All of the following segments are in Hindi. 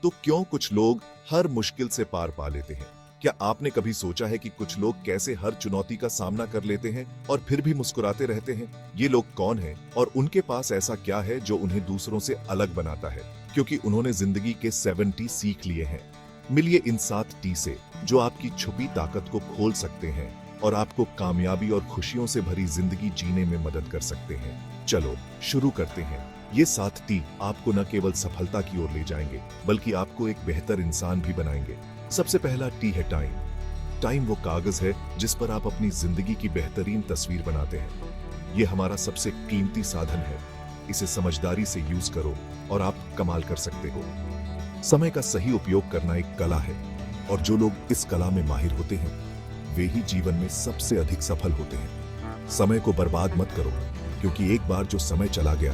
तो क्यों कुछ लोग हर मुश्किल से पार पा लेते हैं? क्या आपने कभी सोचा है कि कुछ लोग कैसे हर चुनौती का सामना कर लेते हैं और फिर भी मुस्कुराते रहते हैं? ये लोग कौन हैं और उनके पास ऐसा क्या है जो उन्हें दूसरों से अलग बनाता है? क्योंकि उन्होंने जिंदगी के 7 टी सीख लिए हैं। मिलिए इन 7 टी से जो आपकी छुपी ताकत को खोल सकते हैं और आपको कामयाबी और खुशियों से भरी जिंदगी जीने में मदद कर सकते हैं। चलो शुरू करते हैं। ये 7 टी आपको न केवल सफलता की ओर ले जाएंगे बल्कि आपको एक बेहतर इंसान भी बनाएंगे। सबसे पहला टी है टाइम। टाइम वो कागज है जिस पर आप अपनी जिंदगी की बेहतरीन तस्वीर बनाते हैं। ये हमारा सबसे कीमती साधन है। इसे समझदारी से यूज करो और आप कमाल कर सकते हो। समय का सही उपयोग करना एक कला है और जो लोग इस कला में माहिर होते हैं वे ही जीवन में सबसे अधिक सफल होते हैं। समय को बर्बाद मत करो क्योंकि एक बार जो समय चला गया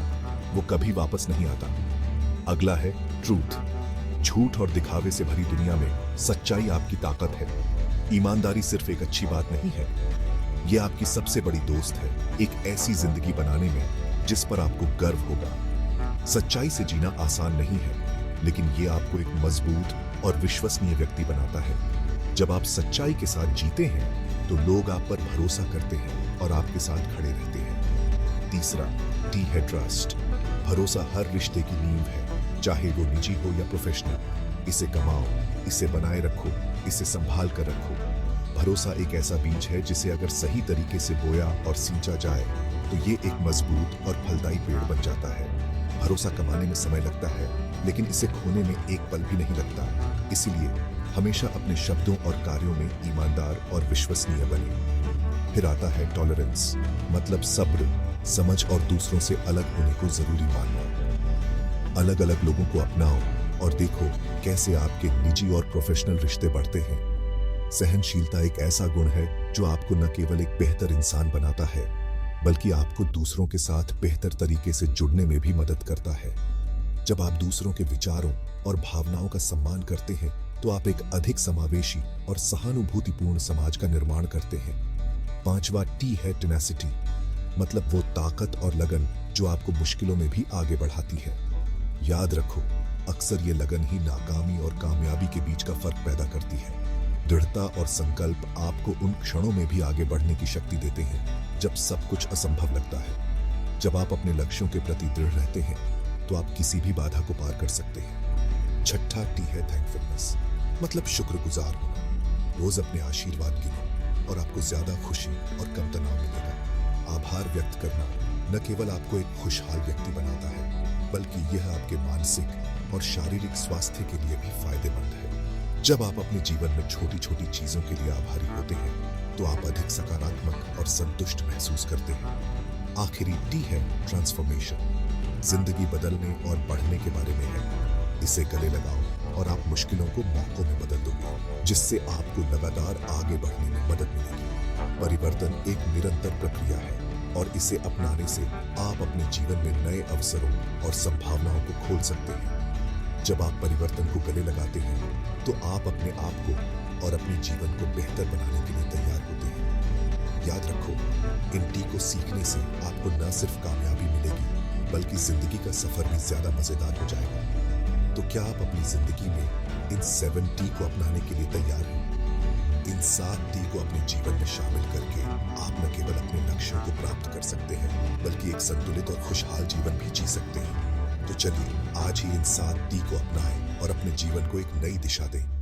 वो कभी वापस नहीं आता। अगला है ट्रूथ। झूठ और दिखावे से भरी दुनिया में सच्चाई आपकी ताकत है। ईमानदारी सिर्फ एक अच्छी बात नहीं है, यह आपकी सबसे बड़ी दोस्त है, एक ऐसी जिंदगी बनाने में जिस पर आपको गर्व होगा। सच्चाई से जीना आसान नहीं है, लेकिन यह आपको एक मजबूत और विश्वसनीय व्यक्ति बनाता है। जब आप सच्चाई के साथ जीते हैं तो लोग आप पर भरोसा करते हैं और आपके साथ खड़े रहते हैं। तीसरा टी है ट्रस्ट। भरोसा हर रिश्ते की नींव है, चाहे वो निजी हो या प्रोफेशनल। इसे कमाओ, इसे बनाए रखो, इसे संभाल कर रखो। भरोसा एक ऐसा बीज है जिसे अगर सही तरीके से बोया और सींचा जाए तो ये एक मजबूत और फलदायी पेड़ बन जाता है। भरोसा कमाने में समय लगता है, लेकिन इसे खोने में एक पल भी नहीं लगता। इसीलिए हमेशा अपने शब्दों और कार्यों में ईमानदार और विश्वसनीय बने। फिर आता है टॉलरेंस, मतलब सब्र, समझ और दूसरों से अलग होने को जरूरी मानना। अलग अलग लोगों को अपनाओ और देखो कैसे आपके निजी और प्रोफेशनल रिश्ते बढ़ते हैं। सहनशीलता एक ऐसा गुण है जो आपको न केवल एक बेहतर इंसान बनाता है बल्कि आपको दूसरों के साथ बेहतर तरीके से जुड़ने में भी मदद करता है। जब आप दूसरों के विचारों और भावनाओं का सम्मान करते हैं तो आप एक अधिक समावेशी और सहानुभूतिपूर्ण समाज का निर्माण करते हैं। पांचवा टी है टेनेसिटी, मतलब वो ताकत और लगन जो आपको मुश्किलों में भी आगे बढ़ाती है। याद रखो, अक्सर ये लगन ही नाकामी और कामयाबी के बीच का फर्क पैदा करती है। दृढ़ता और संकल्प आपको उन क्षणों में भी आगे बढ़ने की शक्ति देते हैं जब सब कुछ असंभव लगता है। जब आप अपने लक्ष्यों के प्रति दृढ़ रहते हैं तो आप किसी भी बाधा को पार कर सकते हैं। छठा टी है थैंकफुलनेस, मतलब शुक्रगुजार होना। रोज अपने आशीर्वाद गिनो और आपको ज्यादा खुशी और कम तनाव मिलेगा। आभार व्यक्त करना न केवल आपको एक खुशहाल व्यक्ति बनाता है बल्कि यह आपके मानसिक और शारीरिक स्वास्थ्य के लिए भी फायदेमंद है। जब आप अपने जीवन में छोटी छोटी चीजों के लिए आभारी होते हैं तो आप अधिक सकारात्मक और संतुष्ट महसूस करते हैं। आखिरी टी है ट्रांसफॉर्मेशन, जिंदगी बदलने और बढ़ने के बारे में है। इसे गले लगाओ और आप मुश्किलों को मौकों में बदल दोगे, जिससे आपको लगातार आगे बढ़ने में मदद मिलेगी। परिवर्तन एक निरंतर प्रक्रिया है और इसे अपनाने से आप अपने जीवन में नए अवसरों और संभावनाओं को खोल सकते हैं। जब आप परिवर्तन को गले लगाते हैं तो आप अपने आप को और अपने जीवन को बेहतर बनाने के लिए तैयार होते हैं। याद रखो, इन टी को सीखने से आपको न सिर्फ कामयाबी मिलेगी बल्कि जिंदगी का सफर भी ज्यादा मजेदार हो जाएगा। तो क्या आप अपनी जिंदगी में इन 7 टी को अपनाने के लिए तैयार हैं? इन 7 टी को अपने जीवन में शामिल करके आप न केवल अपने लक्ष्यों को प्राप्त कर सकते हैं बल्कि एक संतुलित और खुशहाल जीवन भी जी सकते हैं। तो चलिए आज ही इन 7 टी को अपनाएं और अपने जीवन को एक नई दिशा दें।